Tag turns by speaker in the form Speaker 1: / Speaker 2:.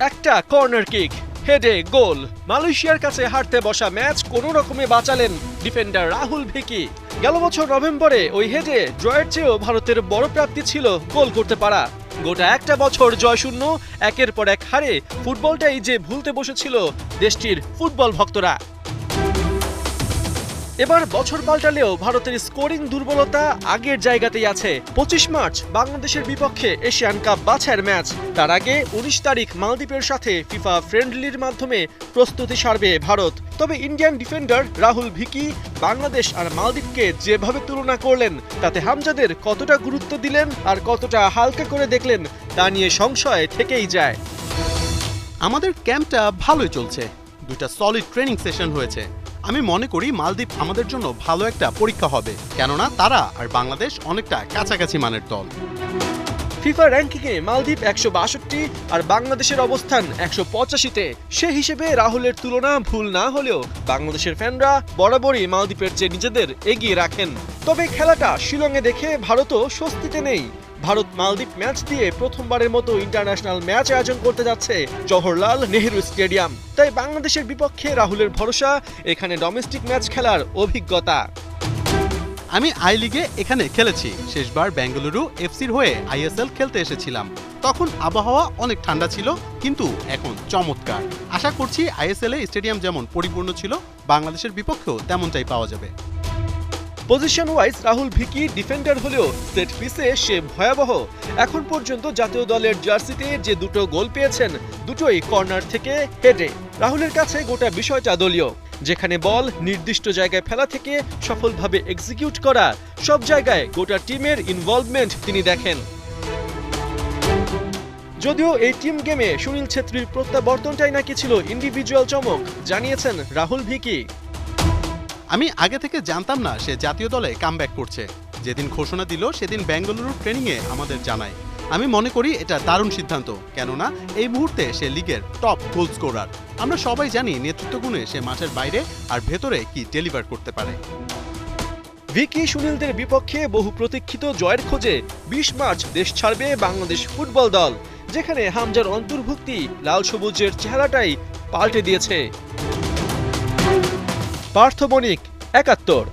Speaker 1: একটা corner kick, হেডে গোল। মালয়েশিয়ার কাছে হারতে বসা ম্যাচ কোনো রকমে বাঁচালেন ডিফেন্ডার রাহুল ভিকি। গেল বছর নভেম্বরে ওই হেডে জয়ের চেয়েও ভারতের বড় প্রাপ্তি ছিল গোল করতে পারা। গোটা একটা বছর জয়শূন্য, একের পর এক হারে ফুটবলটাই যে ভুলতে বসেছিল দেশটির ফুটবল ভক্তরা। এবার বছর পাল্টালেও ভারতের স্কোরিং দুর্বলতা আগের জায়গাতেই আছে। 25 মার্চ বাংলাদেশের বিপক্ষে এশিয়ান কাপ বাছাইয়ের ম্যাচ। তার আগে 19 তারিখ মালদ্বীপের সাথে ফিফা ফ্রেন্ডলির মাধ্যমে প্রস্তুতি সারবে ভারত। তবে ইন্ডিয়ান ডিফেন্ডার রাহুল ভিকি বাংলাদেশ আর মালদ্বীপকে যেভাবে তুলনা করলেন, তাতে হামজাদের কতটা গুরুত্ব দিলেন আর কতটা হালকা করে দেখলেন তা নিয়ে সংশয় থেকেই যায়।
Speaker 2: আমাদের ক্যাম্পটা ভালোই চলছে, দুটা সলিড ট্রেনিং সেশন হয়েছে। আমি মনে করি মালদ্বীপ আমাদের জন্য ভালো একটা পরীক্ষা হবে, কেননা তারা আর বাংলাদেশ অনেকটা কাছাকাছি মানের দল।
Speaker 1: ফিফা র্যাঙ্কিংয়ে মালদ্বীপ 162 আর বাংলাদেশের অবস্থান 185-তে। সে হিসেবে রাহুলের তুলনা ভুল না হলেও বাংলাদেশের ফ্যানরা বরাবরই মালদ্বীপের চেয়ে নিজেদের এগিয়ে রাখেন। তবে খেলাটা শিলংয়ে দেখে ভারতও স্বস্তিতে নেই। ভারত মালদ্বীপ ম্যাচ দিয়ে প্রথমবারের মতো ইন্টারন্যাশনাল ম্যাচ আয়োজন করতে যাচ্ছে জওহরলাল নেহেরু স্টেডিয়াম। তাই বাংলাদেশের বিপক্ষে রাহুলের ভরসা এখানে ডোমেস্টিক ম্যাচ খেলার অভিজ্ঞতা।
Speaker 2: আমি আই লিগে এখানে খেলেছি, শেষবার বেঙ্গালুরু এফসির হয়ে আইএসএল খেলতে এসেছিলাম। তখন আবহাওয়া অনেক ঠান্ডা ছিল, কিন্তু এখন চমৎকার। আশা করছি আইএসএল এ স্টেডিয়াম যেমন পরিপূর্ণ ছিল, বাংলাদেশের বিপক্ষেও তেমনটাই পাওয়া যাবে।
Speaker 1: Position wise Rahul Vicky defender হলেও সেট পিসে সে ভয়াবহ। এখন পর্যন্ত জাতীয় দলের জার্সিতে যে দুটো গোল পেয়েছেন, দুটোই কর্নার থেকে হেডে। রাহুলের কাছে গোটা বিষয়টা দলীয়, যেখানে বল নির্দিষ্ট জায়গায় ফেলা থেকে সফলভাবে এক্সিকিউট করা, সব জায়গায় গোটা টিমের ইনভলভমেন্ট তিনি দেখেন। যদিও এই টিম গেমে সুনীল ছেত্রীর প্রত্যাবর্তনটাই নাকি ছিল ইন্ডিভিজুয়াল চমক, জানিয়েছেন রাহুল ভিকি।
Speaker 2: আমি আগে থেকে জানতাম না সে জাতীয় দলে কামব্যাক করছে। যেদিন ঘোষণা দিল সেদিন বেঙ্গালুরুর ট্রেনিংয়ে আমাদের জানায়। আমি মনে করি এটা দারুণ সিদ্ধান্ত, কেননা এই মুহূর্তে সে লিগের টপ গোল স্কোরার। আমরা সবাই জানি নেতৃত্ব গুণে সে মাঠের বাইরে আর ভেতরে কি ডেলিভার করতে পারে।
Speaker 1: ভিকি সুনীলদের বিপক্ষে বহু প্রতীক্ষিত জয়ের খোঁজে 20 মার্চ দেশ ছাড়বে বাংলাদেশ ফুটবল দল, যেখানে হামজার অন্তর্ভুক্তি লাল সবুজের চেহারাটাই পাল্টে দিয়েছে। পার্থ বণিক, ৭১।